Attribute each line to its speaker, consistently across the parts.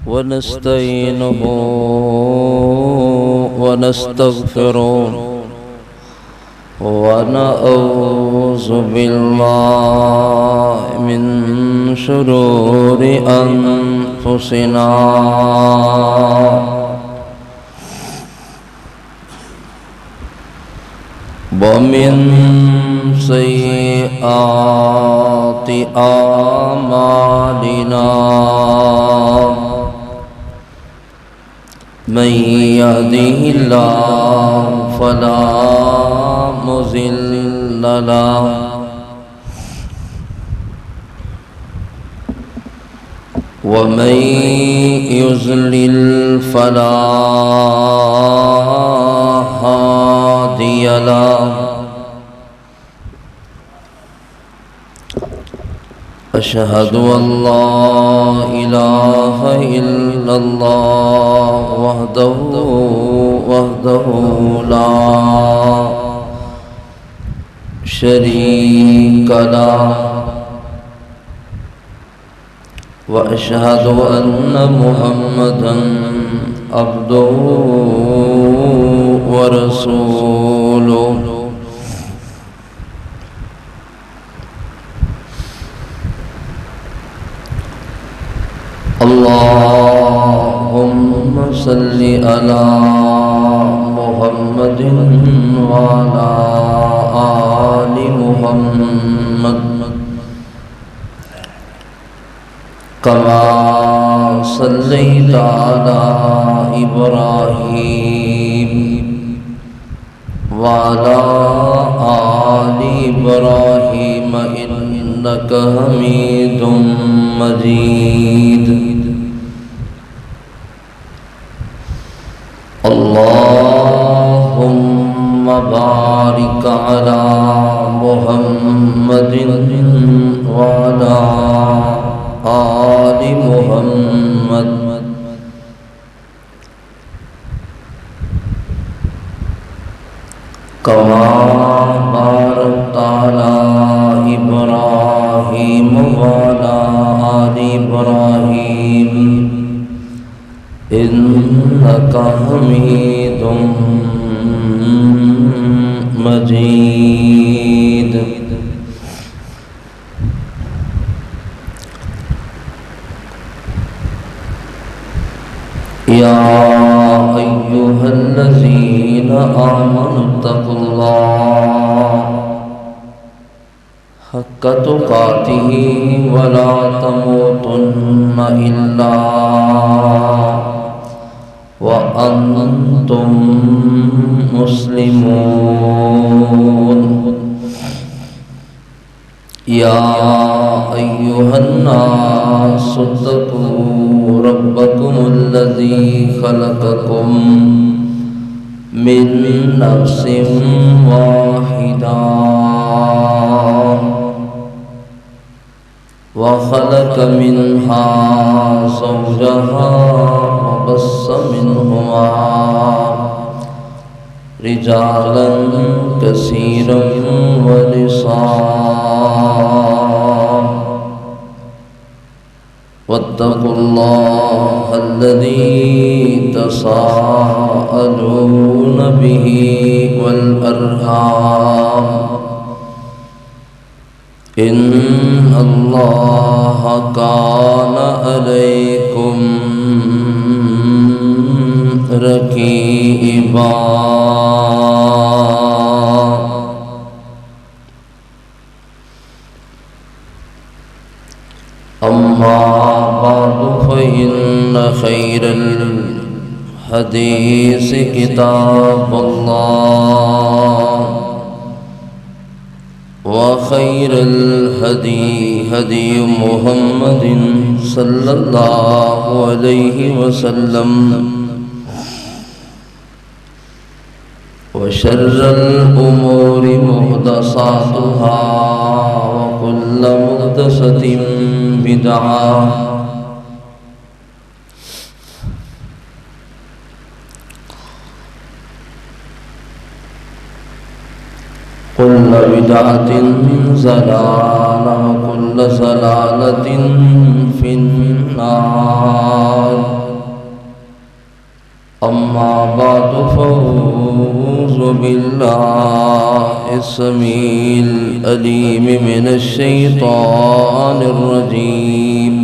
Speaker 1: ونستعينه ونستغفره ونعوذ بالله من شرور أنفسنا ومن سيئات أعمالنا من يهده الله فلا مضل له ومن يضلل فلا هادي له أشهد أن لا إله إلا الله وحده لا شريك له وأشهد أن محمدا عبده ورسوله اللهم صل على محمد وعلى آل محمد كما صليت على إبراهيم وعلى آل إبراهيم إنك حميد مجيد اللهم بارك على محمد وعلى آل محمد كما باركت على إبراهيم وعلى آل إبراهيم إنك حميد مجيد يا أيها الذين آمنوا اتقوا الله حق تقاته ولا تموتن إلا وأنتم مسلمون يا أيها الناس اتقوا ربكم الذي خلقكم من نفس واحدة وخلق منها زوجها وبث منهما رجالا كثيرا ونساء واتقوا الله الذي تساءلون به والأرحام إن الله كان عليكم رقيبا أما بعد فإن خير الحديث كتاب الله وخير الهدي هدي محمد صلى الله عليه وسلم وشر الأمور محدثاتها وكل محدثة بدعة كل بدعة ضلالة وكل ضلالة في النار بالله السميع العليم من الشيطان الرجيم.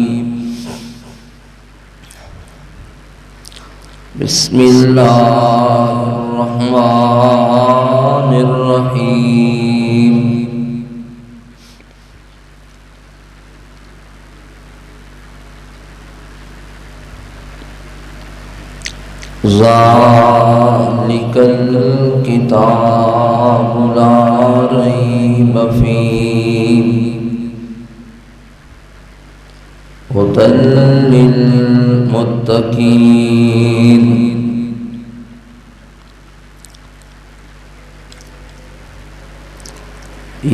Speaker 1: بسم الله الرحمن الرحيم. ذلك الكتاب لا ريب فيه هدى للمتقين.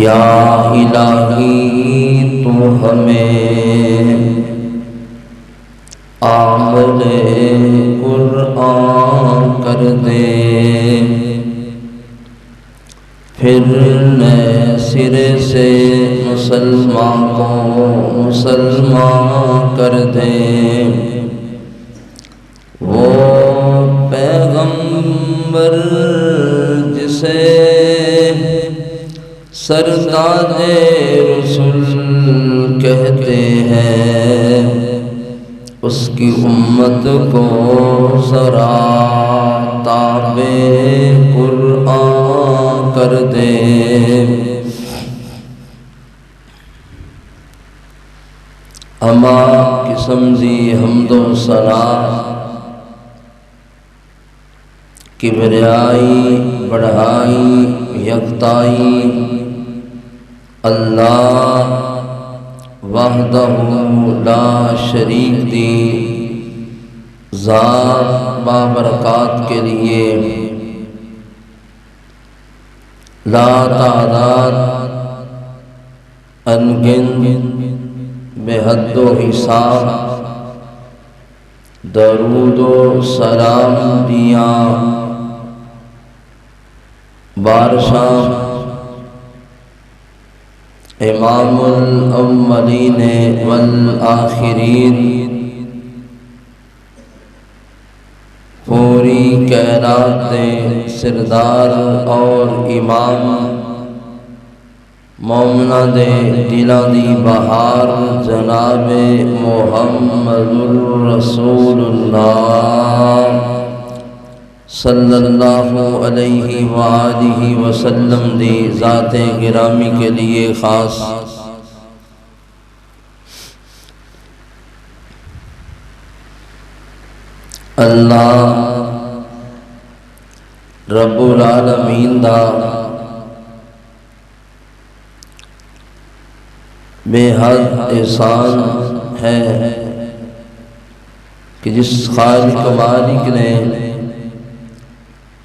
Speaker 1: یا الہی تو ہمیں عامل قرآن کر دے، پھر نئے سرے سے مسلمان کو مسلمان کر دے. وہ پیغمبر جسے سردار رسول کہتے ہیں، اس کی امت کو ذرا تابع قرآن کر دے. اما قسم زی حمد و ثنا، کبریائی بڑھائی یکتائی اللہ وحدہ لا شریک دی ذات بابرکات کے لیے لا تعداد انگن بے حد و حساب درود و سلام دیا بارشاہ امام الاولین والآخرین، پوری کائنات دے سردار اور امام، مومنہ دے دلاں دی بہار جناب محمد الرسول اللہ صلی اللہ علیہ وآلہ وسلم دی ذات گرامی کے لیے خاص. اللہ رب العالمین دا بے حد احسان ہے کہ جس خالق مالک نے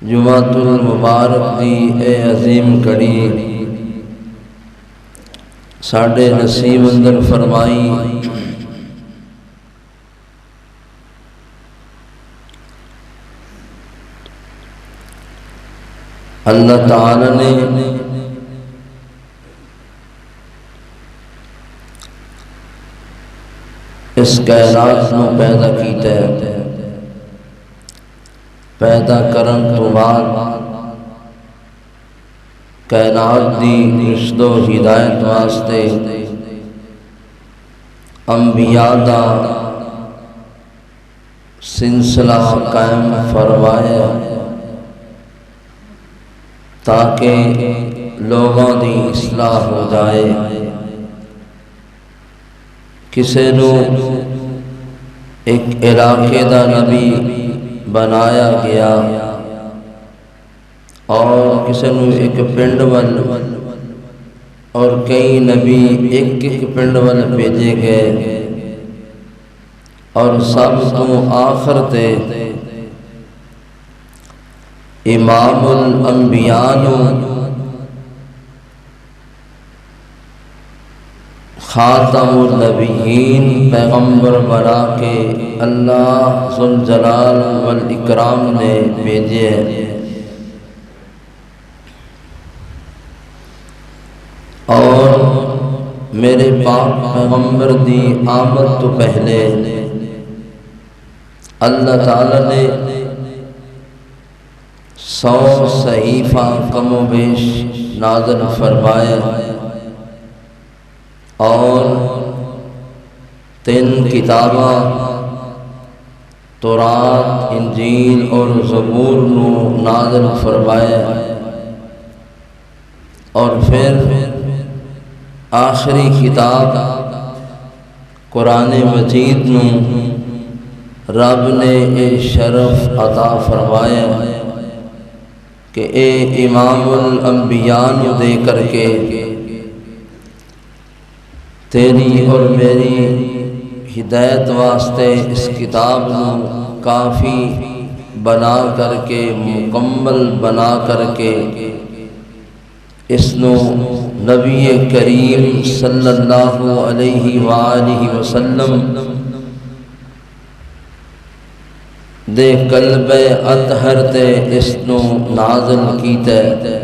Speaker 1: جمعۃ المبارک دی اے عظیم کڑی ساڑھے نصیب اندر فرمائی. اللہ تعالی نے اس کائنات کو پیدا کیتا ہے. پیدا کرن تو بعد کائنات دی رشد و ہدایت واسطے انبیاء دا سلسلہ قائم فرمایا تاکہ لوگوں دی اصلاح ہو جائے. کسی نو ایک علاقے دا نبی بنایا گیا اور کسی نو ایک پنڈ ول اور کئی نبی ایک ایک پنڈ ول بھیجے گئے اور سب تو آخر تے امام الانبیاء نو خاتم النبیین پیغمبر بنا کے اللہ ذوالجلال والاکرام نے بھیجے. اور میرے پاک پیغمبر دی آمد تو پہلے اللہ تعالی نے 100 صحیفہ کم و بیش نازل فرمائے اور 3 کتاباں تورات، انجیل اور زبور نو نازل فرمائے، اور پھر آخری کتاب قرآن مجید نو رب نے اے شرف عطا فرمایا کہ اے امام الانبیاء نو دے کر کے تیری اور میری ہدایت واسطے اس کتاب نو کافی بنا کر کے، مکمل بنا کر کے اس نو نبی کریم صلی اللہ علیہ وآلہ وسلم دے قلب اطہر تے اس نو نازل کیتا ہے۔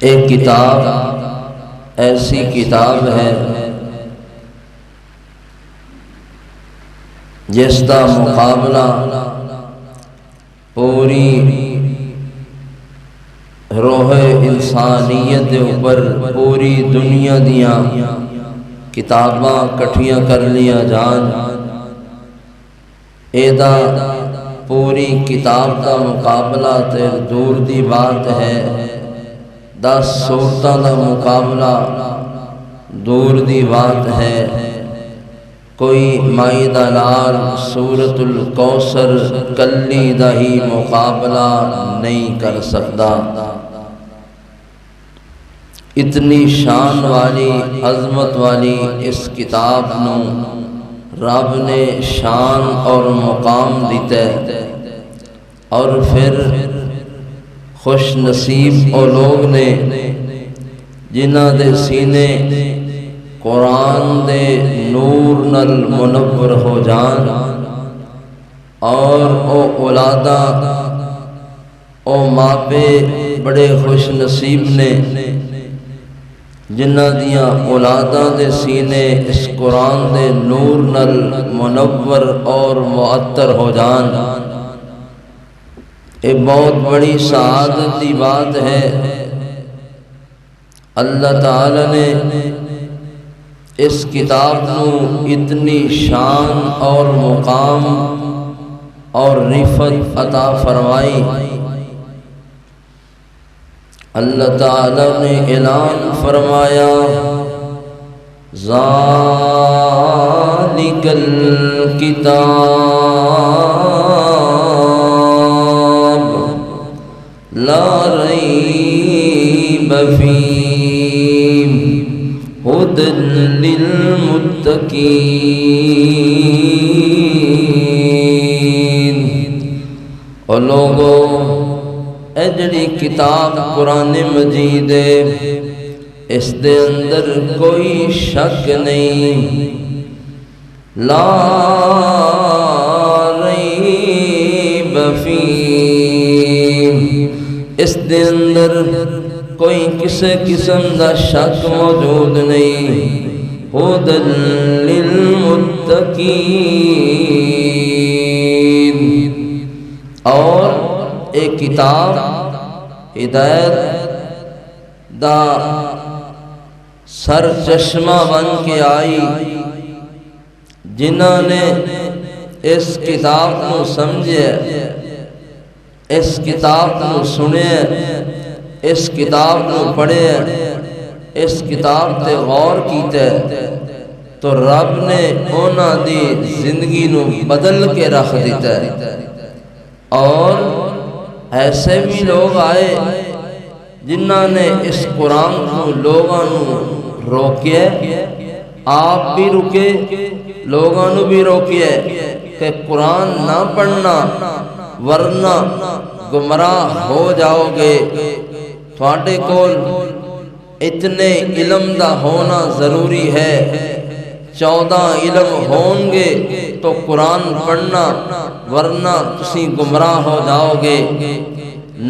Speaker 1: ایک کتاب ایسی کتاب ہے جس دا مقابلہ پوری روح انسانیت دے اوپر پوری دنیا دیاں کتاباں کٹھیاں کر لیا جان، ایدہ پوری کتاب دا مقابلہ تے دور دی بات ہے، 10 سورتاں دا مقابلہ دور دی بات ہے، کوئی مائدہ لال سورت الکوثر کلی دا ہی مقابلہ نہیں کر سکتا۔ اتنی شان والی عظمت والی اس کتاب نو رب نے شان اور مقام دیتا ہے، اور پھر خوش نصیب او لوگ نے جنہ دے سینے قرآن دے نور نل منور ہو جان، اور او اولاداں او ماپے بڑے خوش نصیب نے جنہ دیاں اولاداں دے سینے اس قرآن دے نور نل منور اور معطر ہو جان۔ یہ بہت بڑی سعادت کی بات ہے۔ اللہ تعالی نے اس کتاب نو اتنی شان اور مقام اور رفعت عطا فرمائی۔ اللہ تعالی نے اعلان فرمایا ذالک الکتاب لا ریب فیہ ھدی للمتقین۔ اور لوگوں، اے جڑی کتاب قرآن مجید ہے، اس دے اندر کوئی شک نہیں، لا ریب فیہ، اس دے اندر کوئی کسی قسم دا شک موجود نہیں، ھدی للمتقین، اور ایک کتاب ہدایت دا سر چشمہ بن کے آئی۔ جنہاں نے اس کتاب کو سمجھے، اس کتاب کو سنے، اس کتاب کو پڑھے، اس کتاب تے غور کیتے، تو رب نے اونا دی زندگی نو بدل کے رکھ دیتا ہے۔ اور ایسے بھی لوگ آئے جنہاں نے اس قرآن کو لوگاں نو روکے، آپ بھی رکے، لوگاں نو بھی روکے کہ قرآن نہ پڑھنا ورنہ گمراہ ہو جاؤ گے، تھوڑے کول اتنے علم دا ہونا ضروری ہے، 14 علم ہوں گے تو قرآن پڑھنا ورنہ تسی گمراہ ہو جاؤ گے۔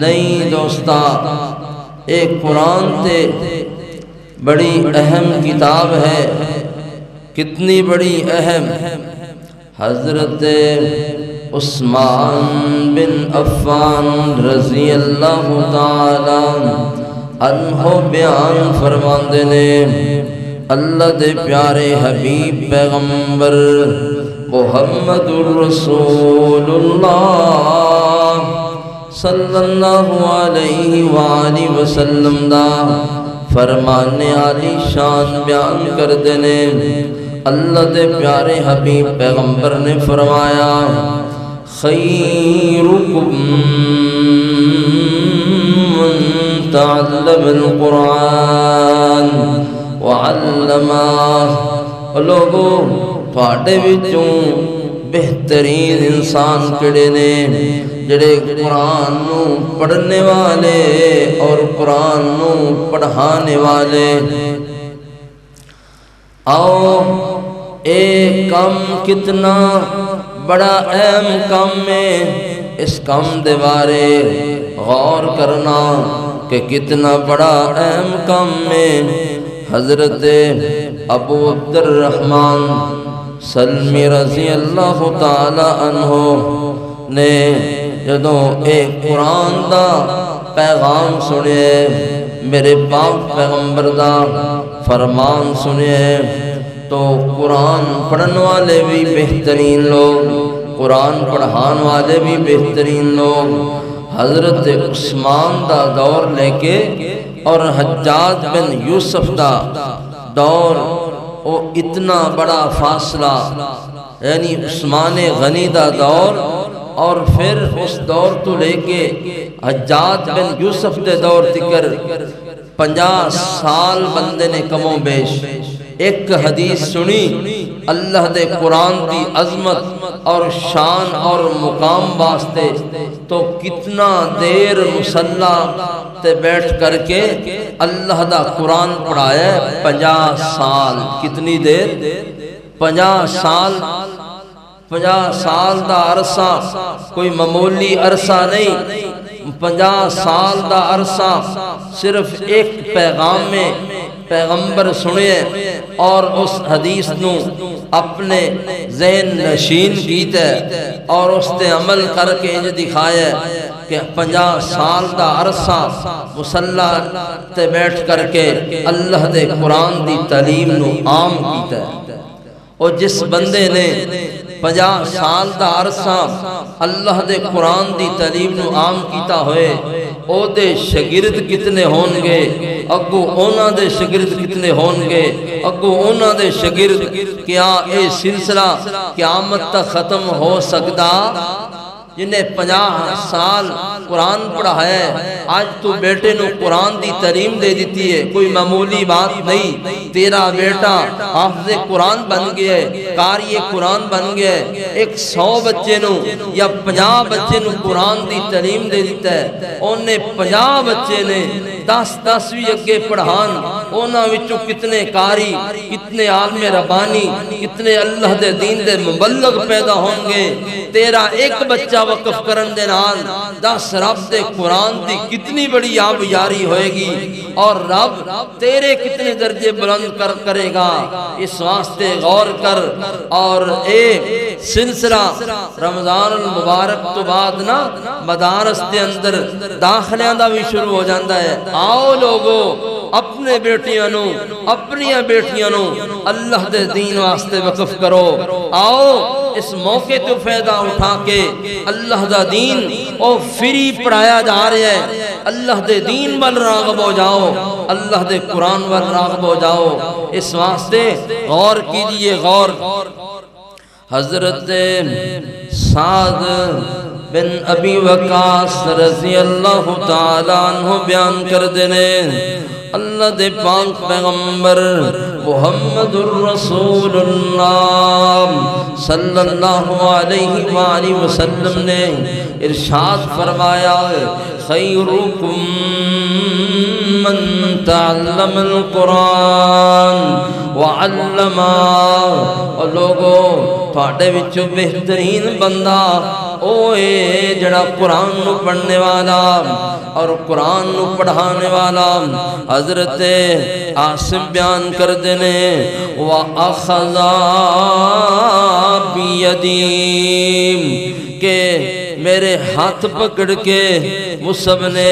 Speaker 1: نہیں دوستا، ایک قرآن تے بڑی اہم کتاب ہے۔ کتنی بڑی اہم؟ حضرت عثمان بن عفان رضی اللہ تعالی عنہ بیان فرماندے نے اللہ دے پیارے حبیب پیغمبر محمد الرسول اللہ صلی اللہ علیہ وآلہ وسلم دا فرمانے عالی شان بیان کر دینے اللہ دے پیارے حبیب پیغمبر نے فرمایا خیرکم من تعلم القرآن وعلمہ لوگوں تھوڑے وچوں بہترین انسان کڑے نے جڑے قرآن نو پڑھنے والے اور قرآن نو پڑھانے والے آؤ ایک کام کتنا بڑا اہم کام ہے اس کام دے بارے غور کرنا کہ کتنا بڑا اہم کام ہے حضرت ابو عبد الرحمن سلمی رضی اللہ تعالی عنہ نے جدوں ایک قرآن دا پیغام سنے میرے پاک پیغمبر دا فرمان سنے تو قرآن پڑھن والے بھی بہترین لوگ قرآن پڑھان والے بھی بہترین لوگ حضرت عثمان دا دور لے کے اور حجاج بن یوسف دا دور او اتنا بڑا فاصلہ یعنی عثمان غنی دا دور اور پھر اس دور تو لے کے حجاج بن یوسف دے دور تکر 50 سال بندے نے کم و بیش ایک حدیث سنی اللہ دے قرآن دی عظمت اور شان اور مقام واسطے تو کتنا دیر مصلی تے بیٹھ کر کے اللہ دا قرآن پڑھایا 50 سال کتنی دیر 50 سال دا عرصہ کوئی معمولی عرصہ نہیں 50 سال دا عرصہ صرف ایک پیغام میں پیغمبر سنے اور اس حدیث نو اپنے ذہن نشین کیتے اور اس تے عمل کر کے انج دکھائے کہ 50 سال دا عرصہ مصلی تے بیٹھ کر کے اللہ دے قرآن دی تعلیم نو عام کیتا ہے اور جس بندے نے 50 سال دا عرصہ اللہ دے قرآن دی تعلیم نو عام کیتا ہوئے او دے شاگرد کتنے ہون گے اگو اونا دے شاگرد کتنے ہون گے اگو اونا دے شاگرد کیا اے سلسلہ قیامت تک ختم ہو سکتا جنہیں 50 سال قرآن پڑھا ہے آج تو بیٹے نو قرآن دی تعلیم دے دیتی ہے کوئی معمولی بات نہیں تیرا بیٹا حافظ قرآن بن گیا ہے قاری قرآن بن گیا ہے 100 بچے نو یا 50 بچے نو قرآن دی تعلیم دے دیتا ہے انہیں 50 بچے نے 10 بھی اگے پڑھان اونا وچوں کتنے قاری کتنے عالم ربانی کتنے اللہ دے دین دے مبلغ پیدا ہوں گے تیرا ایک بچہ وقف کرن دے نال 10 رب دے قرآن دی کتنی بڑی آب یاری ہوئے گی اور رب تیرے کتنے درجے بلند کرے گا اس واسطے غور کر اور اے سلسلہ رمضان المبارک تو بعد نا مدارس دے اندر داخلیاں دا بھی شروع ہو جاندہ ہے آؤ لوگو اپنے بیٹیاں نو اپنیاں بیٹیاں نو اللہ دے دین واسطے وقف کرو آؤ اس موقع تو فائدہ اٹھا کے اللہ دا دین او فری پڑھایا جا رہا ہے اللہ دے دین وال راغب ہو جاؤ اللہ دے قرآن وال راغب ہو جاؤ اس واسطے غور کیجئے غور حضرت سعد بن ابی وقاص رضی اللہ تعالیٰ عنہ بیان کر دینے اللہ دے پاک پیغمبر محمد الرسول اللہ صلی اللہ علیہ وآلہ وسلم نے ارشاد فرمایا خیرکم من تعلم القرآن وعلما اور لوگوں تھوڑے وچوں بہترین بندہ اوے جڑا قرآن نو پڑھنے والا اور قرآن نو پڑھانے والا حضرت عاصم بیان کر دینے وَأَخَذَا بِيَدِيم کہ میرے ہاتھ پکڑ کے مصعب نے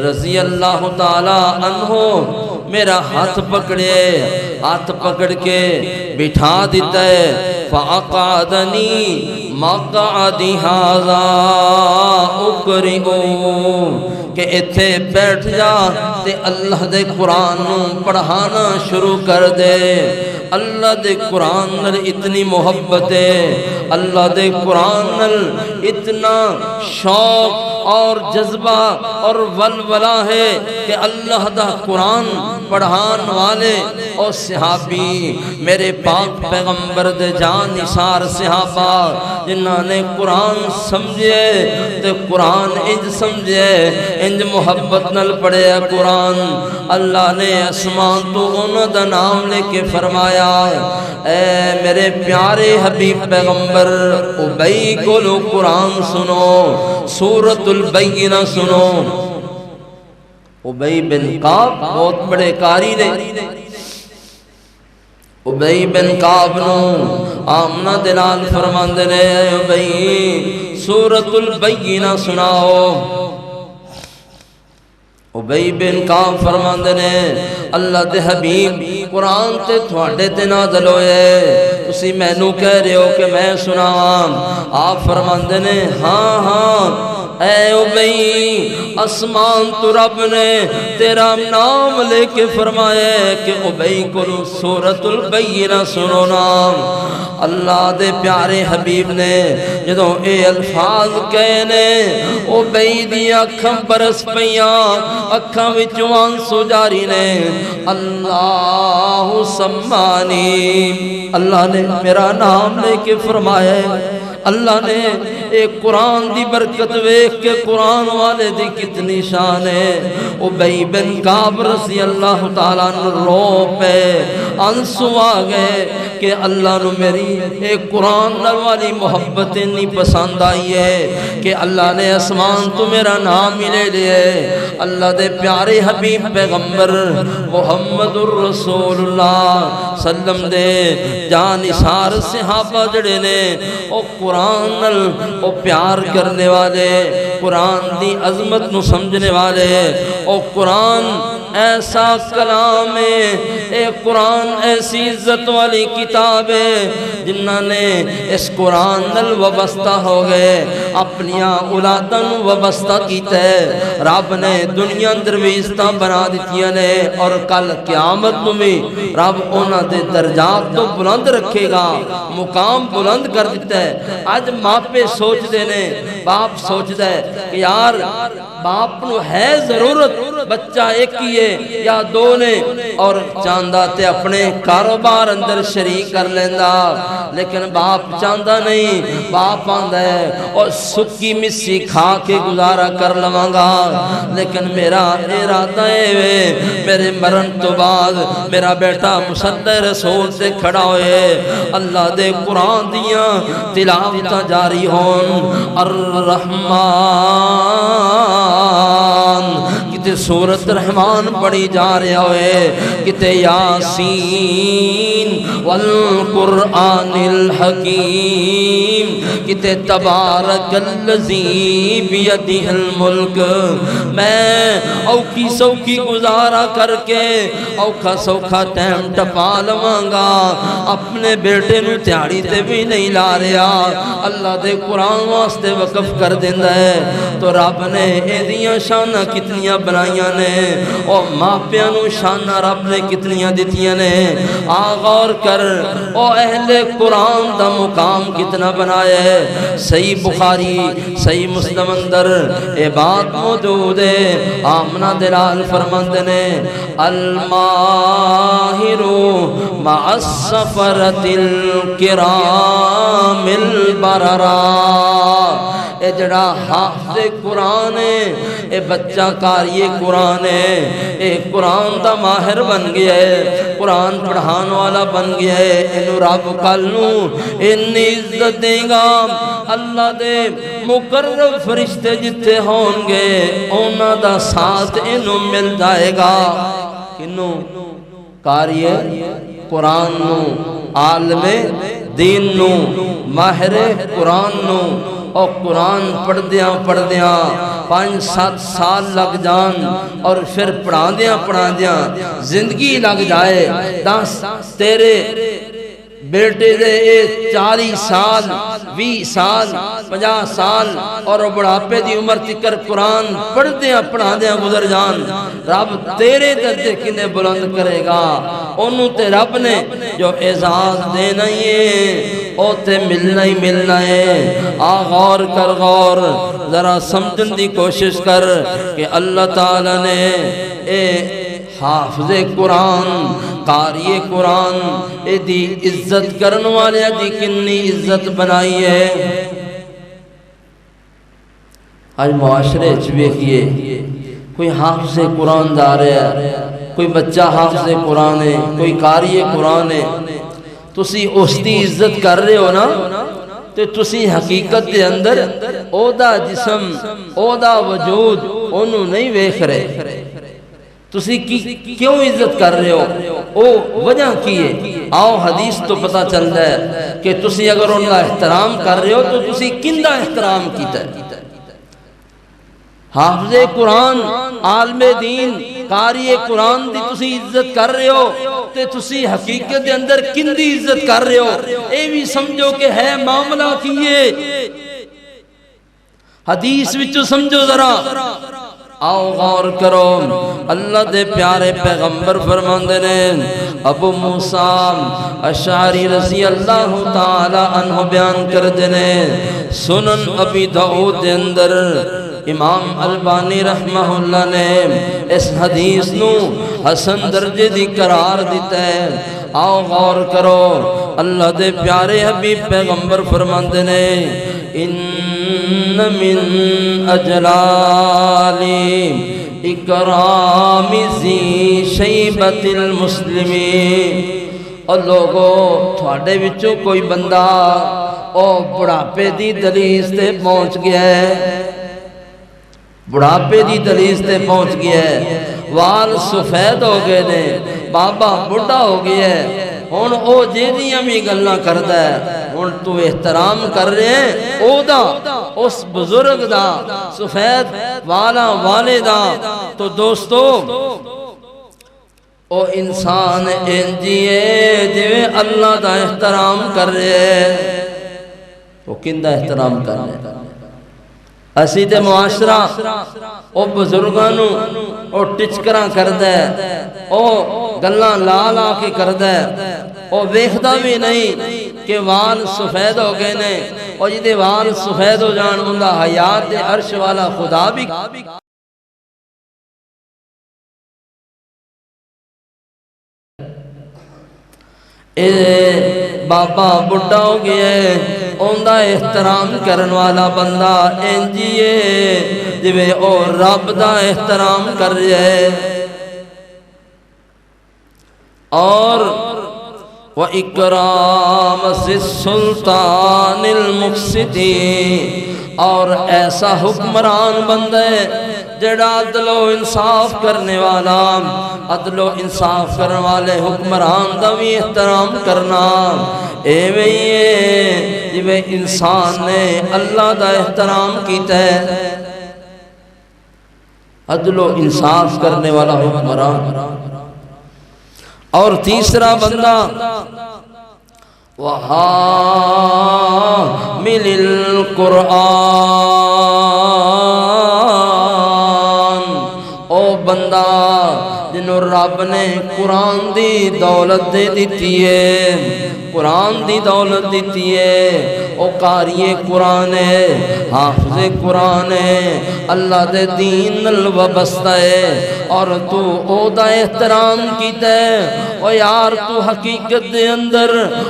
Speaker 1: رضی اللہ تعالی عنہ میرا ہاتھ پکڑے، ہاتھ پکڑ کے بٹھا دیتا ہے، فَأَقْعَدَنِي مَقْعَدِي هَذَا أُقْرِئُ، کہ اتھے بیٹھ جا تے اللہ دے قرآن نو پڑھانا شروع کر دے۔ اللہ دے قرآن نال اتنی محبت ہے، اللہ دے قرآن نال اتنا شوق اور جذبہ اور ولولہ ہے کہ اللہ دا قرآن پڑھان والے اور صحابی میرے پاک پیغمبر دے جان نثار صحابہ جنہاں نے قرآن سمجھے تے قرآن انج سمجھے، انج محبت نال پڑھے قرآن۔ اللہ نے اسمان تو انہاں دا نام لے کے فرمایا، اے میرے پیارے حبیب پیغمبر ابئی کو لو قرآن سنو، سورۃ البینہ سنو۔ ابئی بن کعب بہت بڑے قاری نے، ابئی بن کعب نو آمنہ دلال فرماندے نے، اے ابئی سورۃ البینہ سناؤ۔ ابئی بن کعب فرماندے نے، اللہ دے حبیب قرآن تے تھوڑے تے نازل ہوئے، تسی مینوں کہہ رہے ہو کہ میں سناواں۔ آپ فرماندے نے، ہاں ہاں اے ابئی، اسمان تو رب نے تیرا نام لے کے فرمایا کہ ابئی کو سورۃ البینہ سنو نام۔ اللہ دے پیارے حبیب نے جدوں اے الفاظ کہنے، ابئی دی اکھاں برس پیاں، اکھاں وچوں آنسو جاری نے۔ اللہ سمانی، اللہ نے میرا نام لے کے فرمایا، اللہ نے ایک قرآن دی برکت ویکھ کے قرآن والے دی کتنی شان ہے۔ ابئی بن کعب رضی اللہ تعالیٰ عنہ رو پہ آنسو آ گئے کہ اللہ نو میری ایک قرآن والی محبت اتنی پسند آئی ہے کہ اللہ نے اسمان تو میرا نام ہی لے لیا ہے۔ اللہ دے پیارے حبیب پیغمبر محمد الرسول اللہ سلم دے جان نثار صحابہ جڑے نے او قرآن نال او پیار کرنے والے، قرآن دی عظمت نو سمجھنے والے، او قرآن ایسا کلام ہے، اے قرآن ایسی عزت والی کتاب ہے، جنہاں نے اس قرآن نال وابستہ ہو گئے، اپنیاں اولاداں وابستہ کیتا ہے۔ رب نے دنیا اندر بھی عزتاں بنا دتیاں نے، اور کل قیامت میں بھی رب انہاں دے درجات تو بلند رکھے گا، مقام بلند کر دیتا ہے۔ آج ماپے سوچ دے نے، باپ سوچ دے کہ یار باپ نو ہے ضرورت بچہ ایک ہی ہے یا دو نے، اور چاندہ تے اپنے کاروبار اندر شریک کر لیندہ، لیکن باپ چاندہ نہیں، باپ آندہ ہے اور سکی مسی کھا کے گزارا کر لوانگا، لیکن میرا ارادہ ہے میرے مرن تو بعد میرا بیٹا مسلح رسول سے کھڑا ہوئے، اللہ دے قرآن دیاں تلاوتاں جاری ہون۔ الرحمن کتے سورت رحمان پڑھی جا رہے ہوئے، کتے یاسین والقرآن الحکیم، کتے تبارک اللذی بیدہ الملک۔ میں اوکی سوکی گزارا کر کے اوکھا سوکھا ٹائم ٹپا لوانگا، اپنے بیٹے نو تیاری تے بھی نہیں لا رہا، اللہ دے قرآن واسطے وقف کر دیندہ ہے۔ تو رب نے ایدیاں شانہ کتنیاں بنائیاں نے، اور ماپیاں نو شانہ رب نے کتنیاں دیتیاں نے۔ آغور کر او اہل قرآن دا مقام کتنا بنایا ہے۔ صحیح بخاری صحیح مسلم اندر اے بات موجود ہے، آمنہ دلال فرماندے نے، الماہر مع السفرۃ الکرام البررا۔ اے جڑا حافظ قرآن ہے، اے بچہ کاری قرآن ہے، اے قرآن دا ماہر بن گیا ہے، قرآن پڑھان والا بن گیا ہے، انہوں رب کلنو انی عزت دے گا۔ اللہ دے مقرب فرشتے جتے ہون گے اونا دا ساتھ انہوں مل جائے گا۔ کنوں کاری قرآن نو، عالم دین نو، ماہر قرآن نو، اور قرآن پڑھ دیاں 5-7 سال لگ جان اور پھر پڑھا دیاں زندگی لگ جائے، تیرے بیٹے دے 40 سال 20 سال 50 سال اور بڑھاپے دی عمر تکر قرآن پڑھا دیاں گزر جان، رب تیرے درجے کنے بلند کرے گا؟ انہوں تے رب نے جو اعزاز دینا ہی ہے او تے ملنا ہے۔ غور کر، غور ذرا سمجھن دی کوشش کر کہ اللہ تعالیٰ نے اے حافظ قرآن قاری قرآن اے دی عزت کرن والے دی کنی عزت بنائی ہے۔ آج معاشرے چویکھئے کوئی حافظ قرآن دار ہے، کوئی بچہ حافظ قرآن ہے، کوئی قاری قرآن ہے، تسی اس دی عزت کر رہے ہو نا، تو تسی حقیقت دے اندر او دا جسم او دا وجود انہوں نہیں ویکھ رہے، تسی کیوں عزت کر رہے ہو؟ او وجہ کی ہے؟ آؤ حدیث تو پتہ چلتا ہے کہ تسی اگر ان کا احترام کر رہے ہو تو تسی کن دا احترام کیتا ہے؟ حافظ قرآن عالم دین قاری قرآن دی تسی عزت کر رہے ہو تے تسی حقیقت دے اندر کن دی عزت کر رہے ہو؟ اے بھی سمجھو کہ ہے معاملہ کیے حدیث وچو سمجھو ذرا، آؤ غور کرو۔ اللہ دے پیارے پیغمبر فرماندے نے، ابو موسیٰ اشعری رضی اللہ تعالی عنہ بیان کر دینے، سنن ابی داؤد دے اندر امام البانی رحمہ اللہ نے اس حدیث نو حسن درجے دی قرار دیتا ہے۔ آؤ غور کرو، اللہ دے پیارے حبیب پیغمبر فرماندے نے، ان من اجلالی اکرام ذی شیبت المسلمین، اور لوگو تھوڑے وچوں کوئی بندہ او بڑھاپے دی دلیز تے پہنچ گیا ہے، بڑھاپے دی دلیز تے پہنچ گیا ہے، وال سفید ہو گئے نے، بابا بڑھا ہو گیا ہے، ہن او جیدیاں بھی گلاں کردا ہے، ہن تو احترام کر رہے ہیں او دا اس بزرگ دا سفید والا والے دا، تو دوستو او انسان انجیے جویں اللہ دا احترام کر رہے ہیں، وہ کن دا احترام کر رہے ہیں؟ اسی تے معاشرہ او بزرگانو او ٹچکراں کردہ ہے، او گلاں لا کے کردہ ہے، او ویکھدا بھی نہیں کہ وال سفید ہو گئے نے، اور جدے وال سفید ہو جان اندہ حیات دے عرش والا خدا بھی اے بابا بڑھا ہو گیا ہے، اندہ احترام کرن والا بندہ انجیے جویں او رب دا احترام کر رہے، اور وَإِكْرَامَ السُّلْطَانِ الْمُقْسِطِ، اور ایسا حکمران بندے جڑا عدل و انصاف کرنے والا، عدل و انصاف کرنے والے حکمران دا بھی احترام کرنا، ایویں جویں انسان نے اللہ دا احترام کیتا ہے، عدل و انصاف کرنے والا حکمران۔ اور تیسرا بندہ وَحَامِلِ الْقُرْآنِ، او بندہ جنہوں رب نے قرآن دی دولت دے دیتی ہے، قرآن دی دولت دیتی ہے، او قاری قرآن ہے، حافظ قرآن ہے، اللہ دے دین نال وابستہ ہے، اور تو او دا احترام کیتا ہے، او یار تو حقیقت دے اندر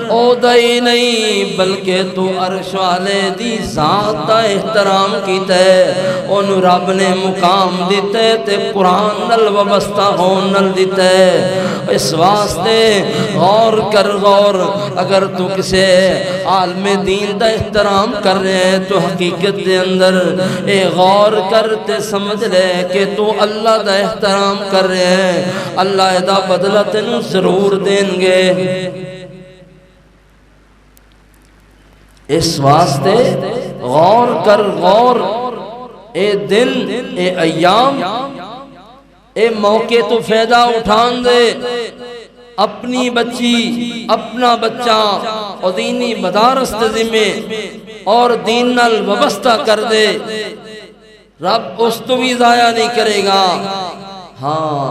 Speaker 1: او دا ہی نہیں بلکہ تو عرش والے دی ذات دا احترام کیتا ہے، انہوں رب نے مقام دیتا ہے تے قرآن نال وابستہ ہون نال دیتا ہے۔ اس واسطے غور کر، غور اگر تو کسے عالم دین دا احترام کر رہے ہیں تو حقیقت دے اندر اے غور کرتے سمجھ لے کہ تو اللہ دا احترام کر رہے ہیں، اللہ دا بدلہ تینوں ضرور دیں گے۔ اس واسطے غور کر غور، اے دن اے ایام، اے موقع تو فائدہ اٹھان دے، اپنی بچی اپنا بچہ اور دینی مدارس ذمے اور دین نال وابستہ کر دے، رب اس تو بھی ضائع نہیں کرے گا۔ ہاں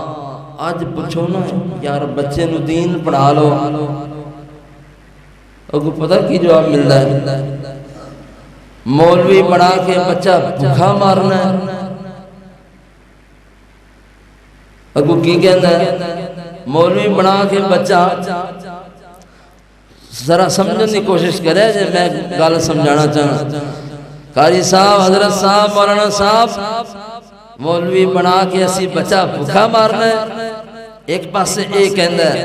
Speaker 1: آج پوچھو نا یار بچے نو دین پڑھا لو، اگو پتہ کی جواب ملتا ہے؟ مولوی پڑھا کے بچہ بھوکا مارنا ہے۔ اگو کی کہنا ہے؟ مولوی بنا کے بچہ، ذرا سمجھنے کی کوشش کرے جے میں گل سمجھانا چاہنا۔ قاری صاحب، حضرت صاحب، مولانا صاحب، مولوی بنا کے اسی بچہ بھوکا مارنا ہے، ایک پاسے ایک کہندا ہے،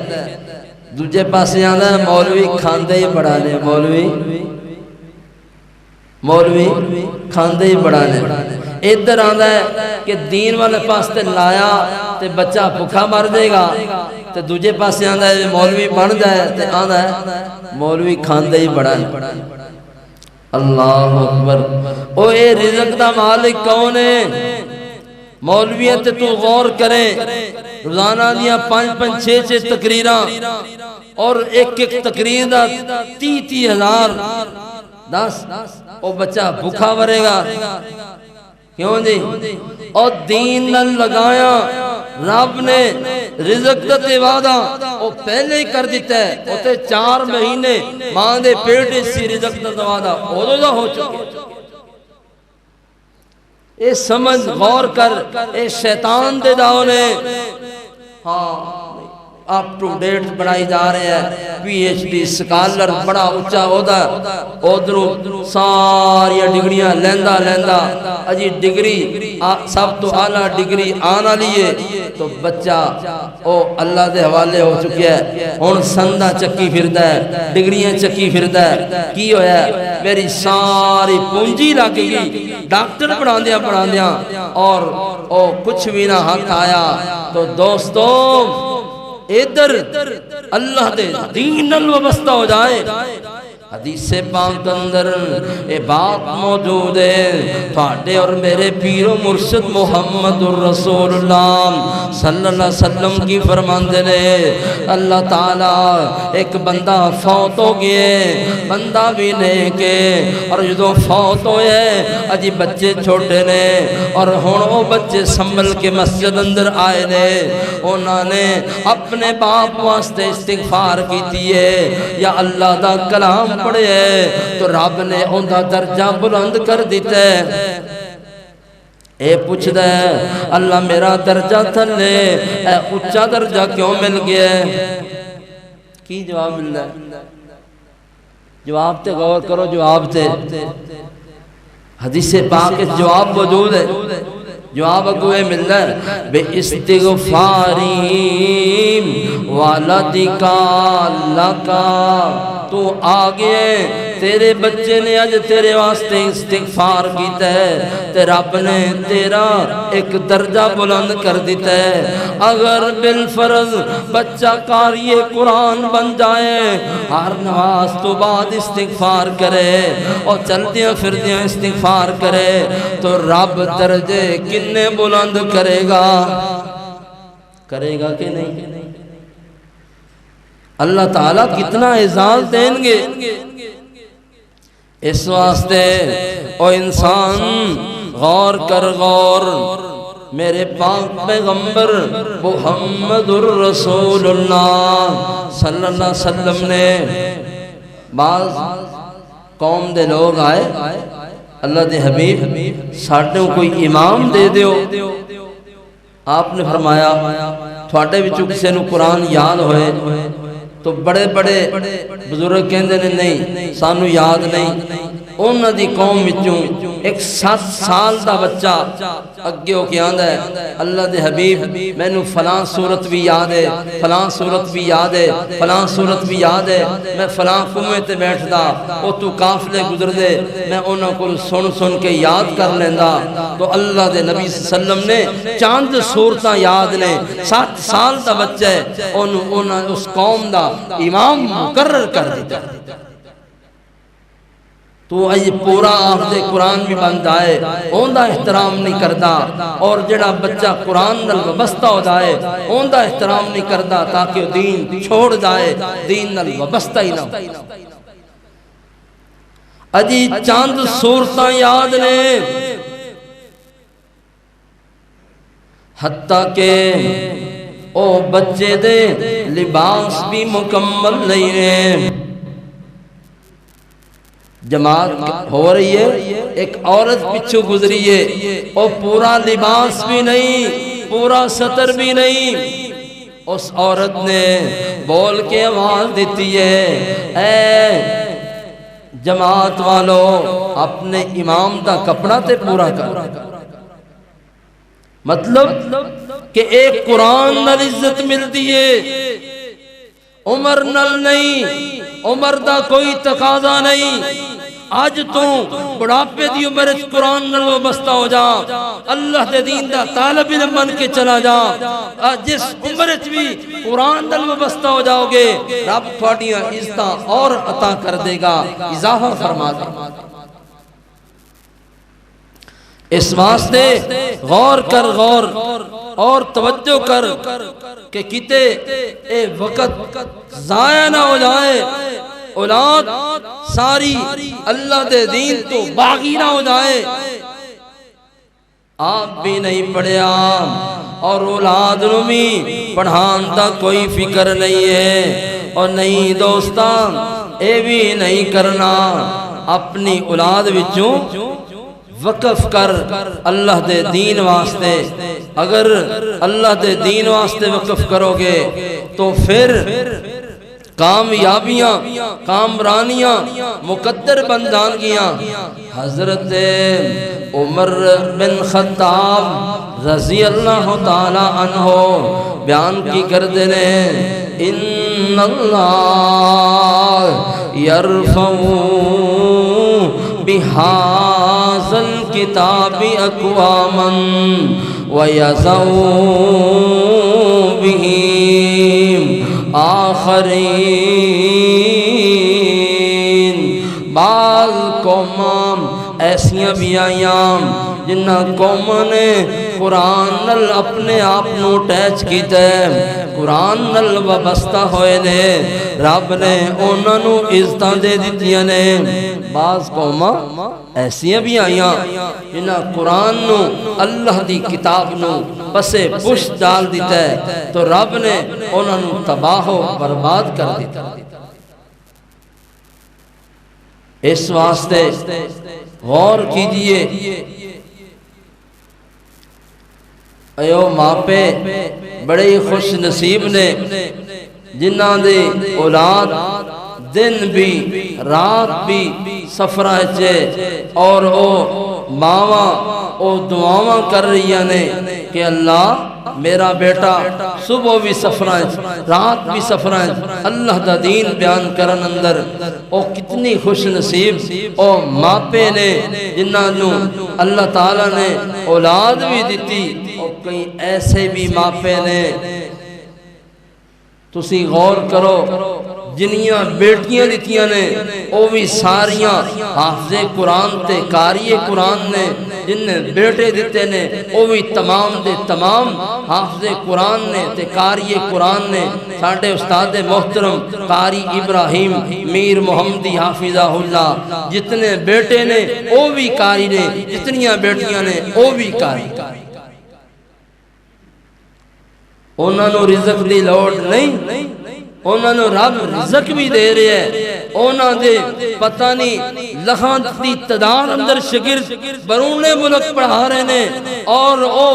Speaker 1: دوجے پاسے آندا ہے مولوی کھاندے ہی بڑا نے، مولوی کھاندے ہی بڑا نے۔ ادھر آندا ہے کہ دین والے پاس تے لایا تے بچہ بھوکا مر دے گا، تے دوجے پاسے آندا ہے مولوی بن جائے تے آندا ہے مولوی کھاندے ہی بڑا ہے۔ اللہ اکبر۔ او اے رزق دا مالک کون ہے؟ مولویت تو غور کریں، روزانہ دیاں 5-5 6-6 تقریراں اور ایک تقریر دا 30 ہزار، دس او بچہ بھوکا مرے گا کیوں جی؟ اور دین نہ لگایا، رب نے رزق دے وعدہ او پہلے ہی کر دیتا ہے، او تے 4 مہینے ماں دے پیٹ سی رزق دا وعدہ اودوں دا ہو چکے۔ اے سمجھ غور کر، اے شیطان دے داؤ نے ہاں اپ ٹو ڈیٹ بنائی جا رہے ہیں، پی ایچ ڈی سکالر بڑا اچھا ہوتا ہے، ادھروں ساری ڈگریاں لیندہ اجی ڈگری سب تو اعلیٰ ڈگری آنا لیے تو بچہ او اللہ دے حوالے ہو چکے ہے، ہن سندہ چکی پھردا ہے، ڈگریاں چکی پھردا ہے، کی ہویا ہے میری ساری پونجی لگ گئی، ڈاکٹر پڑھاندیاں اور او کچھ بھی نہ ہاتھ آیا۔ تو دوستو ادھر اللہ دے دین نال وابستہ ہو جائے۔ حدیث پاک اندر اے بات موجود ہے، تھاڈے اور میرے پیر و مرشد محمد الرسول اللہ صلی اللہ علیہ وسلم کی فرماندے نے، اللہ تعالیٰ ایک بندہ فوت ہو گئے، بندہ بھی نیک ہے، اور جدوں فوت ہوئے اجی بچے چھوٹے نے، اور ہن وہ بچے سنبھل کے مسجد اندر آئے نے، انہاں نے اپنے باپ واسطے استغفار کیتی ہے، یا اللہ دا کلام پڑھے تو رب نے ان دا درجہ بلند کر دیتا ہے۔ اے پوچھ دے اللہ میرا درجہ تھلے اے اچھا درجہ کیوں مل گیا ہے؟ کی جواب مل ہے؟ جواب تے غور کرو، جواب تے حدیث پاک جواب موجود ہے، جواب اگوے مل ہے بے استغفاری والدکا لکا، تو آگے تیرے بچے نے آج تیرے واسطے استغفار کیتا ہے تے رب نے تیرا ایک درجہ بلند کر دیتا ہے۔ اگر بالفرض بچہ قاری قرآن بن جائے، ہر نماز تو بعد استغفار کرے اور چلدیاں پھردیاں استغفار کرے تو رب درجے کنے بلند کرے گا کہ نہیں؟ اللہ تعالیٰ کتنا اعزاز دیں گے۔ اس واسطے او انسان غور کر غور، میرے پاک پیغمبر محمد الرسول اللہ صلی اللہ علیہ وسلم نے بعض قوم دے لوگ آئے، اللہ دے حبیب ساڈے کوئی امام دے دیو، آپ نے فرمایا تھوڑے وچوں کسے نو قرآن یاد ہوئے تو بڑے بڑے بزرگ کہندے نے نہیں سانو یاد نہیں۔ انہاں دی قوم وچوں ایک 7 سال دا بچہ اگے ہو کے آندا ہے اللہ دے حبیب مینوں فلاں صورت بھی یاد ہے، فلاں صورت بھی یاد ہے، فلاں صورت بھی یاد ہے، میں فلاں کنویں تے بیٹھدا او تو قافلے گزر دے میں انہاں کول سن کے یاد کر لیندا۔ تو اللہ دے نبی صلی اللہ علیہ وسلم نے چاند صورتاں یاد نے، 7 سال دا بچہ ہے انہاں اس قوم دا امام مقرر کر دیتا۔ تو اج پورا حافظ قرآن بھی بن جائے اوندا احترام نہیں کردا، اور جڑا بچہ قرآن نال وابستہ ہو جائے اوندا احترام نہیں کردا تاکہ وہ دین چھوڑ جائے، دین نال وابستہ ہی نہ ہو۔ اجی چاند صورتاں یاد نے، حتیٰ کہ او بچے دے لباس بھی مکمل نہیں ہیں۔ جماعت ہو رہی ہے، ایک عورت پچھو گزری ہے، او پورا لباس بھی نہیں، پورا سطر بھی نہیں۔ اس عورت نے بول کے آواز دیتی ہے، اے جماعت والو اپنے امام دا کپڑا تے پورا کر۔ مطلب کہ ایک قرآن نال عزت ملتی ہے، عمر نال نہیں، عمر دا کوئی تقاضا نہیں۔ آج تو بڑھاپے دی عمر وچ قرآن نال وابستہ ہو جا، اللہ دے دین دا طالب علم بن کے چلا جا۔ جس عمر وچ بھی قرآن نال وابستہ ہو جاؤ گے رب تھوڑیاں عزتاں اور عطا کر دے گا، اضافہ فرما دے گا۔ اس واسطے غور کر، غور اور توجہ کر کہ کتے اے وقت ضائع نہ ہو جائے، اولاد ساری اللہ دے دین تو باغی نہ ہو جائے۔ آپ بھی نہیں پڑھیا اور اولاد نو بھی پڑھان دا کوئی فکر نہیں ہے، اور نہیں دوستان اے بھی نہیں کرنا، اپنی اولاد وچوں وقف کر اللہ دے دین واسطے۔ اگر اللہ دے دین واسطے وقف کرو گے تو پھر کامیابیاں، کامرانیاں مقدر بن جان گیاں۔ حضرت عمر بن خطاب رضی اللہ تعالی عنہ بیان کی کردے نے، ان اللہ یرفع بہذا الکتاب اقواما ویضع بہ آخرین۔ بعض قوم ایسیاں بھی آیاں جنہ قوم نے قرآن نل اپنے آپ نو ٹیچ کیتا ہے، قرآن نل وابستہ ہوئے نے، رب نے انہاں نو عزتاں دے دتیاں نے۔ بعض قوم ایسیاں بھی آیاں جنہ قرآن نو، اللہ دی کتاب نو پسے پش ڈال دیتا ہے تو رب نے انہاں نو تباہ و برباد کر دیتا۔ اس واسطے غور کیجئے، ایو ماپے بڑے خوش نصیب نے جنہ دے اولاد دن بھی رات بھی سفرہ چے، اور او ماواں او دعاواں کر رہی نے کہ اللہ میرا بیٹا صبح بھی سفرہ رات بھی سفرہ اللہ دا دین بیان کرن اندر۔ او کتنی خوش نصیب او ماپے نے جنہ نو اللہ تعالیٰ نے اولاد بھی دیتی، اور کئی ایسے بھی ماپے نے۔ تسی غور کرو جنیاں بیٹیاں دیتیاں نے او بھی ساریاں حافظ قرآن تے قاری قرآن نے، جن بیٹے دیتے نے او بھی تمام دے تمام حافظ قرآن نے تے قاری قرآن نے۔ ساڑھے استاد محترم قاری ابراہیم میر محمدی حافظہ اللہ جتنے بیٹے نے او بھی قاری نے، جتنیاں بیٹیاں نے او بھی قاری۔ انہاں نو رزق دی لوڑ نہیں، انہاں نو رب رزق بھی دے رہے ہیں۔ انہاں دے پتہ نہیں لکھاں دی تعداد اندر شاگرد بیرون ملک پڑھا رہے نے، اور او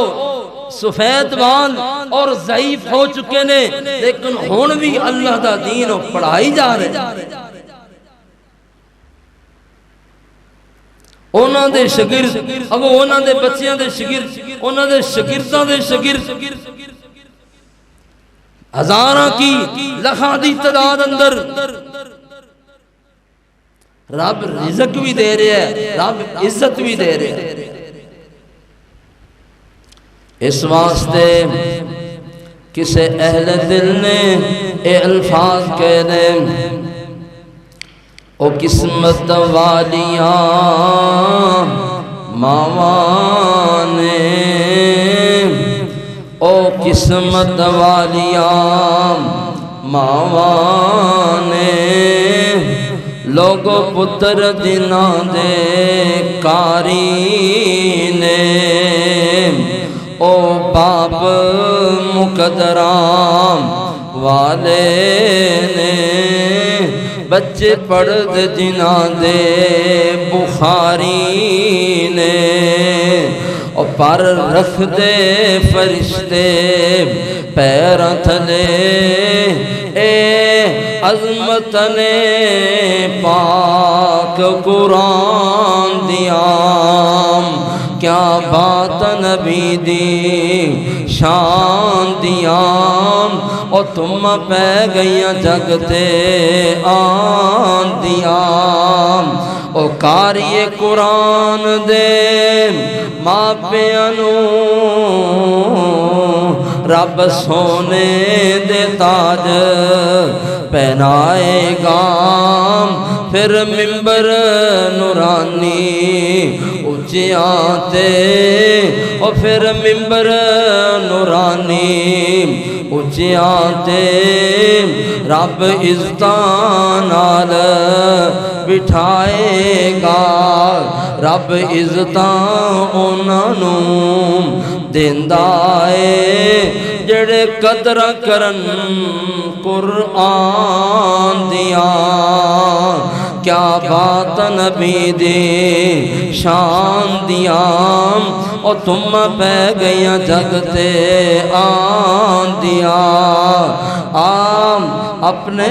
Speaker 1: سفید بال اور ضعیف ہو چکے نے، لیکن ہن بھی اللہ دا دین پڑھائی جا رہے۔ انہاں دے شاگرد، اب انہاں دے بچیاں دے شاگرد، انہاں دے شاگرداں دے شاگرد ہزاراں کی لکھاں دی تعداد اندر۔ رب رزق بھی دے رہے ہیں، رب عزت بھی دے رہے ہیں۔ اس واسطے کسے اہل دل نے اے الفاظ کہہ دیں، او قسمت والیاں ماواں نے، او قسمت والیاں ماواں نے، لوگو پتر جنہاں دے کاری نے، او باپ مقدرام والے نے، بچے پڑھد جنہاں دے بخاری نے، او پر رکھ دے فرشتے پیراں تھلے، اے عظمت نے پاک قرآن دیام، کیا بات نبی دی شان دیام، او تم پہ گئیاں جگتے آن دیام، او کاری قرآن دے ماں پیانوں رب سونے دے تاج پہنائے گا، پھر ممبر نورانی اچیاں تے، اور پھر ممبر نورانی اچیاں تے، رب عزتاں نال بٹھائے گا، رب عزتاں انہاں نوں دیندا اے جڑے قدر کرن قرآن دیاں، کیا بات نبی دی شان دیاں، اور تم پہ گئیاں جگتے آن دیاں، آم اپنے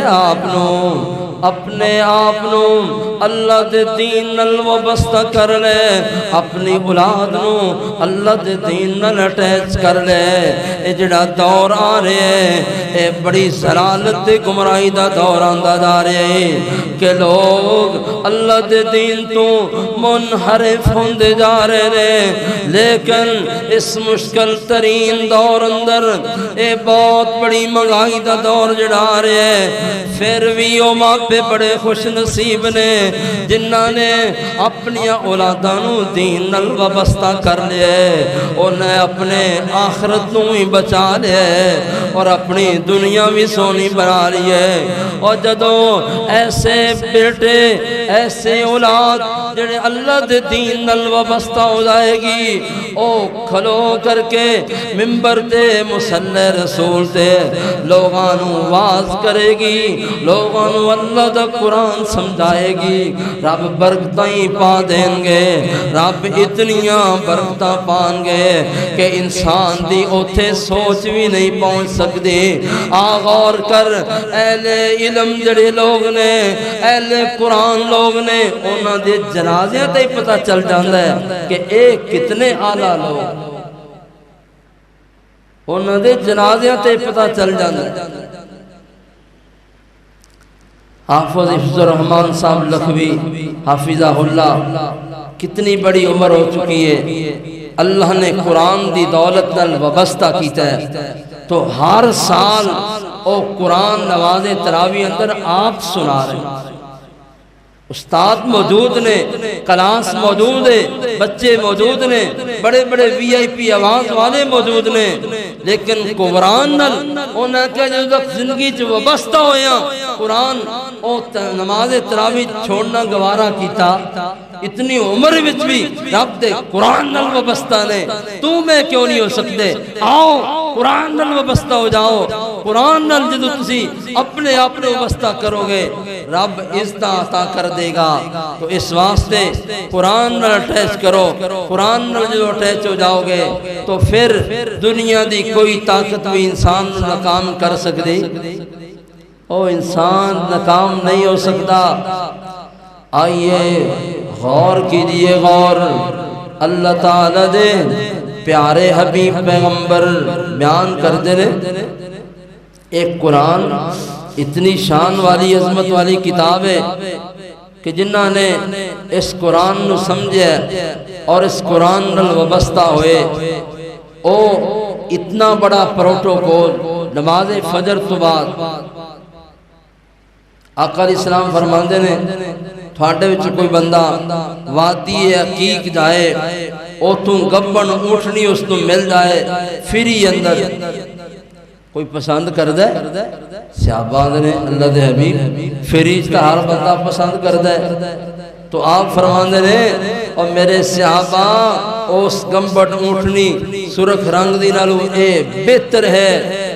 Speaker 1: آپنوں اللہ دے دین نل وابستہ کر لے، اپنی اولاد نو اللہ دے دین نل اٹیچ کر لے، اے جڑا دور آ رہے اے بڑی ضلالت گمراہی دا دور آندا جا رہے کہ لوگ اللہ دے دین تو منحرف ہوندے جا رہے، لیکن اس مشکل ترین دور اندر اے بہت بڑی مہنگائی دا دور جڑا رہے، پھر بھی او ماں پہ بڑے خوش نصیب نے جنہاں نے اپنی اولادانوں دین نل وابستہ کر لے، انہیں اپنے آخرت نوں ہی بچا لے اور اپنی دنیا بھی سونی بنا لیے، اور جدوں ایسے بیٹے ایسے اولاد جڑے اللہ دے دین نل وابستہ ہو جائے گی، او کھلو کر کے ممبر تے مصلی رسول تے لوگانوں واز کرے گی، لوگانوں اللہ دا قرآن سمجھائے گی، رب برکتیں پا دیں گے، رب اتنیاں برکتاں پان گے کہ انسان دی اوتھے سوچ بھی نہیں پہنچ سکتے۔ غور کر اہل علم جڑے لوگ نے، اہل قرآن لوگ نے، انہاں دے جنازے تے پتہ چل جاندہ ہے کہ ایک کتنے اعلیٰ لوگ، انہاں دے جنازے تے پتہ چل جاندہ ہے۔ حافظ حفظ الرحمن صاحب لکھوی حافظہ اللہ کتنی بڑی عمر ہو چکی ہے، اللہ نے قرآن دی دولت نال وابستہ کیتا ہے، تو ہر سال او قرآن نواز تراویح اندر آپ سنا رہے ہیں، استاد موجود نے، کلاس موجود ہے، بچے موجود نے، بڑے بڑے وی آئی پی آواز والے موجود نے، لیکن قرآن نل انہاں کہ جو زندگی جو وابستہ ہویا قرآن او نماز تراویح چھوڑنا گوارا کیتا، اتنی عمر وچ بھی رب دے قرآن نل وابستہ نے، تو میں کیوں نہیں ہو سکتے؟ آؤ قرآن نل وابستہ ہو جاؤ، قرآن نل جدو تسی اپنے وابستہ کرو گے رب عزت عطا کر دے گا، تو اس واسطے قرآن نل اٹیچ کرو، قرآن نل جدو اٹیچ ہو جاؤ گے تو پھر دنیا دی کوئی طاقت بھی انسان ناکام کر سکتے، او انسان ناکام نہیں ہو سکتا۔ آئیے غور کیجئے، غور اللہ تعالیٰ دے پیارے حبیب پیغمبر بیان کر دے رہے، ایک قرآن اتنی شان والی عظمت والی کتاب ہے کہ جنہاں نے اس قرآن نو سمجھے اور اس قرآن نل وابستہ ہوئے، او اتنا بڑا پروٹوکول نماز فجر تو بعد آقا علیہ السلام فرماندے نے تھوڑے وچ کوئی بندہ وادی عقیق جائے اوتھوں گبن اونٹنی اس تو مل جائے فری اندر کوئی پسند کردہ ہے؟ صحابہ نے اللہ دے حبیب فریج کا ہر بندہ پسند کردہ ہے تو آپ فرماندے نے اور میرے صحابہ اس گمبٹ اونٹنی سرخ رنگ دی نالو اے بہتر ہے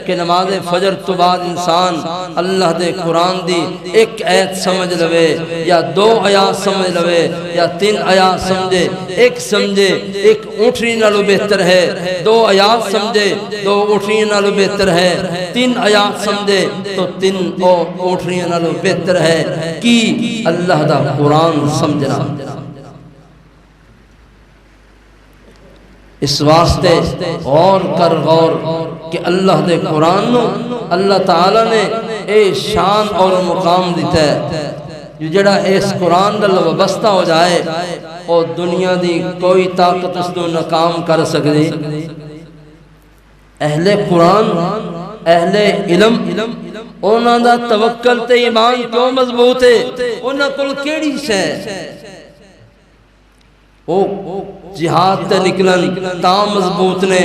Speaker 1: کہ نماز فجر تو بعد انسان اللہ دے قرآن دی ایک آیت سمجھ لوے یا 2 آیات سمجھ لوے یا 3 آیات سمجھے ایک سمجھے ایک اونٹنی نالو بہتر ہے 2 آیات سمجھے 2 اونٹنی نالو بہتر ہے 3 آیات سمجھے تو 3 اونٹنی نالو بہتر ہے کی اللہ دا قرآن سمجھنا اس واسطے غور کر غور کہ اللہ دے قرآن نو اللہ تعالیٰ نے اے شان اور مقام دیتا ہے جو جڑا اس قرآن دل وابستہ ہو جائے اور دنیا دی کوئی طاقت اس نو ناکام کر سکے اہل قرآن اہل علم اونا دا توکل تے ایمان کیوں مضبوط ہے اونا کل کیڑی سے او جہاد تے نکلن تاں مضبوط نے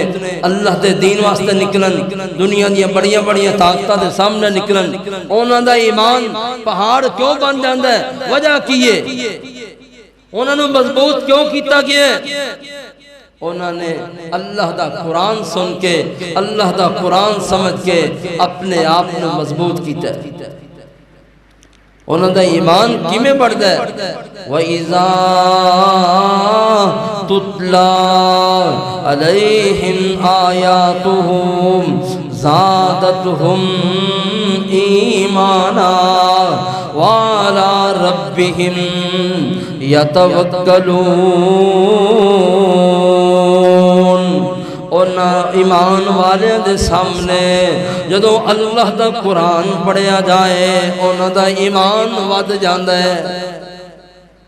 Speaker 1: اللہ دے دین واسطے نکلن دنیا دیا بڑیاں بڑیاں طاقتاں دے سامنے نکلن اونا دا ایمان پہاڑ کیوں بن جاندہ ہے وجہ کیے اونا نو مضبوط کیوں کیتا گیا ہے انہوں نے اللہ دا قرآن سن کے اللہ دا قرآن سمجھ کے اپنے آپ نے مضبوط کیتا ہے انہوں دا ایمان کی میں بڑھ دے وَإِذَا تُتْلَى عَلَيْهِمْ آيَاتُهُمْ زَادَتْهُمْ إِيمَانًا وَعَلَى رَبِّهِمْ يَتَوَكَّلُونَ اونا ایمان والے دے سامنے جدو اللہ دا قرآن پڑھیا جائے اونا دا ایمان ود جاندہ ہے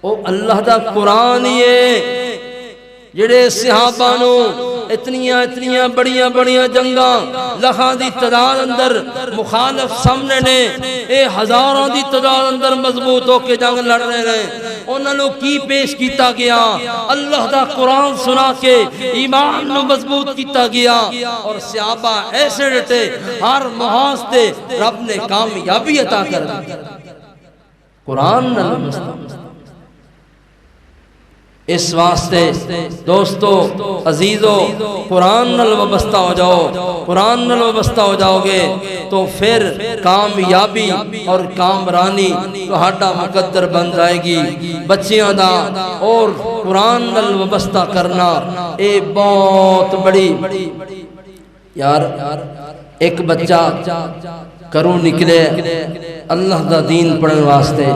Speaker 1: او اللہ دا قرآن یہ جڑے صحابہ نو اتنیاں بڑیاں جنگاں لکھاں دی تعداد اندر مخالف سامنے نے اے ہزاراں دی تعداد اندر مضبوط ہو کے جنگ لڑ رہے ہیں انہوں نے کی پیش کیتا گیا اللہ دا قرآن سنا کے ایمان نو مضبوط کیتا گیا اور صحابہ ایسے ڈٹے ہر محاذ تے رب نے کامیابی عطا کر دی قرآن نہ اس واسطے دوستو عزیزو قرآن نال وابستہ ہو جاؤ قرآن نال وابستہ ہو جاؤ گے تو پھر کامیابی اور کامرانی تہاڈا مقدر بن جائے گی بچیاں دا اور قرآن نال وابستہ کرنا اے بہت بڑی یار ایک بچہ کروں نکلے اللہ دا دین پڑھنے واسطے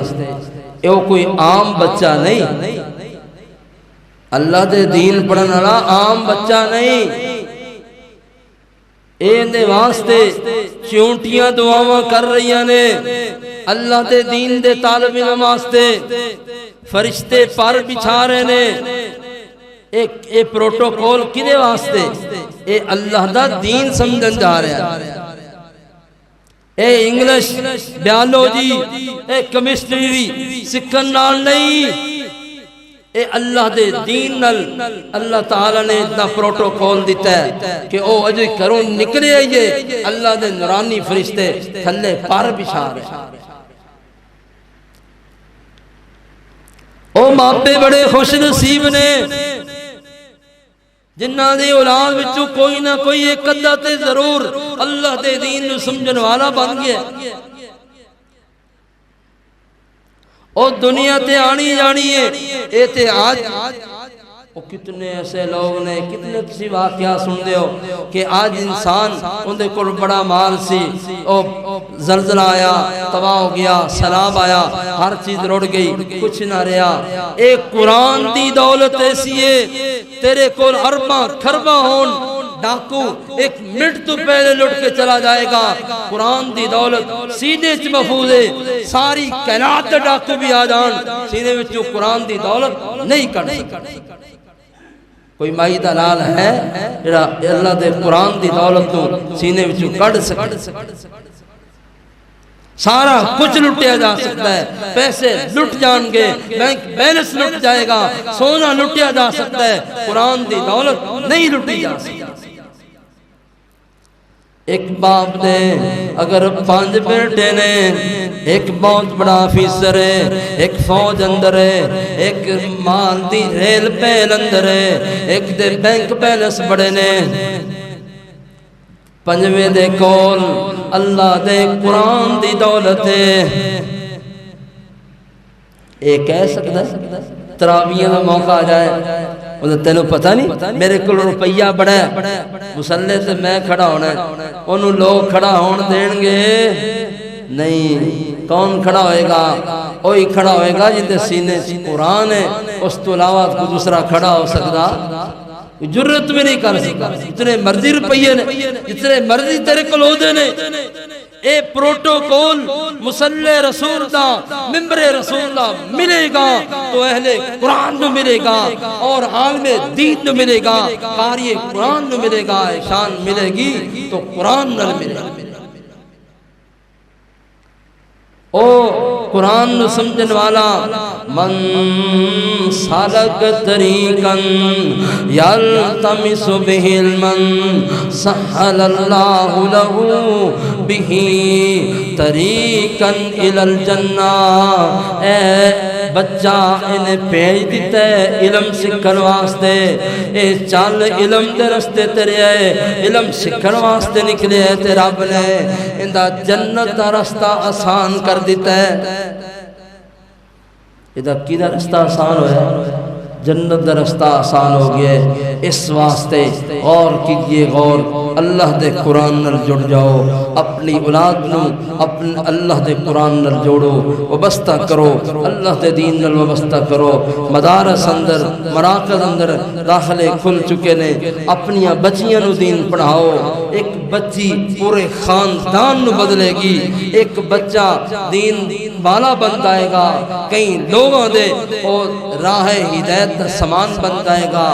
Speaker 1: اے کوئی عام بچہ نہیں اللہ دے دین پڑھن والا عام بچہ نہیں دے واسطے چونٹیاں دعاواں کر رہی نے اللہ دے دین دے طالب علم واسطے فرشتے پر بچھا رہے نے اے پروٹوکول کدے واسطے اے اللہ دا دین سمجھن جا رہا ہے A English biology a chemistry سکھن نال نہیں اے اللہ دے دین نل اللہ تعالیٰ نے اتنا پروٹوکول دیتا ہے کہ او اجے کروں نکلے آئیے اللہ دے نورانی فرشتے تھلے پر بچھا رہے او ماپے بڑے خوش نصیب نے جنہ دے اولاد وچوں کوئی نہ کوئی ایک قدہ تے ضرور اللہ دے دین نو سمجھن والا بن گیا اور دنیا تے آنی جانی ہے اے تے آج کتنے ایسے لوگ نے کتنے کسی واقعہ سن دے ہو کہ آج انسان ان دے کل بڑا مال سی زلزلہ آیا تباہ ہو گیا سیلاب آیا ہر چیز روڑ گئی کچھ نہ رہا ایک قرآن دی دولت ایسی ہے تیرے کل ارباں کھرباں ہون ڈاکو ایک منٹ تو پہلے لٹ کے چلا جائے گا قرآن دی دولت سینے چ محفوظ ہے ساری کائنات ڈاکو بھی آ جان سینے وچوں قرآن دی دولت نہیں کر سکتے کوئی مائی دا لال ہے جڑا اللہ دے قرآن دی دولت تو سینے وچوں کڈ سکے سارا کچھ لٹیا جا سکتا ہے، پیسے لٹ جان گے، بینک بیلنس لٹ جائے گا، سونا لٹیا جا سکتا ہے، قرآن دی دولت نہیں لٹی جا سکتی۔ ایک باپ دے اگر 5 بیٹے نے، ایک بہت بڑا آفیسر ہے، ایک فوج اندر ہے، ایک مال دی ریل پیل اندر ہے، ایک دے بینک بیلنس بڑے نے، 5ویں دے کول اللہ دے قرآن دی دولت ہے۔ ایک کہہ سکتا ہے تراویح کا موقع آ جائے، تینوں پتہ نہیں میرے کو روپیہ بڑا ہے، مسلح سے میں کھڑا ہونا ہے، انہوں لوگ کھڑا ہون دیں گے نہیں۔ کون کھڑا ہوئے گا؟ وہی کھڑا ہوئے گا جن سینے قرآن ہے، اس تو علاوہ کوئی دوسرا کھڑا ہو سکتا جرت میں نہیں کر سکتا۔ جتنے مرضی روپیے نے، جتنے مرضی تیرے کو لودے نے، اے پروٹوکول مسلح رسول دا، ممبر رسول دا ملے گا تو اہل قرآن نو ملے گا، اور عالم دین نو ملے گا، قاری قرآن نو ملے گا، شان ملے گی تو قرآن نو ملے گا۔ او قرآن نو سمجھن والا، من سالک طریقاً یلتمس بہ علما سہل اللہ لہ بہ طریقاً الی الجنہ۔ اے بچہ انہیں بھیج دیتا ہے علم سکھن واسطے، اے چل علم دے رستے تیرے آئے، علم سکھن واسطے نکلے ہے تے رب نے اندہ جنت دا رستہ آسان کر دیتا ہے۔ ادھا کی دا رستہ آسان ہویا؟ جنت دا رستہ آسان ہو گیا ہے۔ اس واسطے غور کیجئے، غور اللہ دے قرآن نال جڑ جاؤ، اپنی اولاد نو اللہ دے قرآن نال جوڑو، وابستہ کرو، اللہ دے دین نال وابستہ کرو۔ مدارس اندر، مراکز اندر داخلے کھل چکے نے، اپنی بچیاں نو دین پڑھاؤ۔ ایک بچی پورے خاندان نو بدلے گی، ایک بچہ دین والا بن جائے گا، کئی لوگوں دے اور راہ ہدایت دا سامان بن جائے گا۔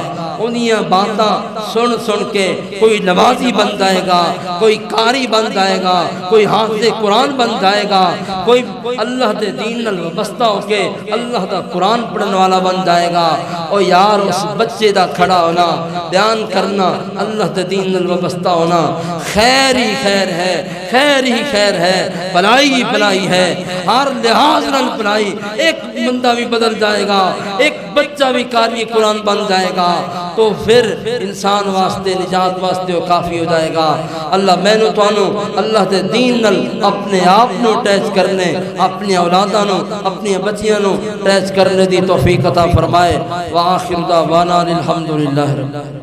Speaker 1: انہیاں باتاں سن سن کے کوئی نمازی بن جائے گا، کوئی قاری بن جائے گا، کوئی حافظ قرآن بن جائے گا، کوئی اللہ دے دین نال وابستہ ہو کے اللہ دا قرآن پڑھن والا بن جائے گا۔ اور یار اس بچے دا کھڑا ہونا، بیان کرنا، اللہ دے دین نال وابستہ ہونا خیر ہی خیر ہے، خیر ہی خیر ہے، بھلائی ہی بھلائی ہے، ہر لحاظ نال بھلائی۔ ایک بندہ بھی بدل جائے گا، ایک بچہ بھی قاری قرآن بن جائے گا تو پھر انسان واسطے، نجات واسطے وہ کافی ہو جائے گا۔ اللہ میں نو توانو اللہ دے دین نال اپنے آپ نو ٹیچ کرنے، اپنی اولاداں نو، اپنی بچیاں نو ٹیچ کرنے دی توفیق عطا فرمائے۔ وآخر دعوانا الحمدللہ رب العالمین۔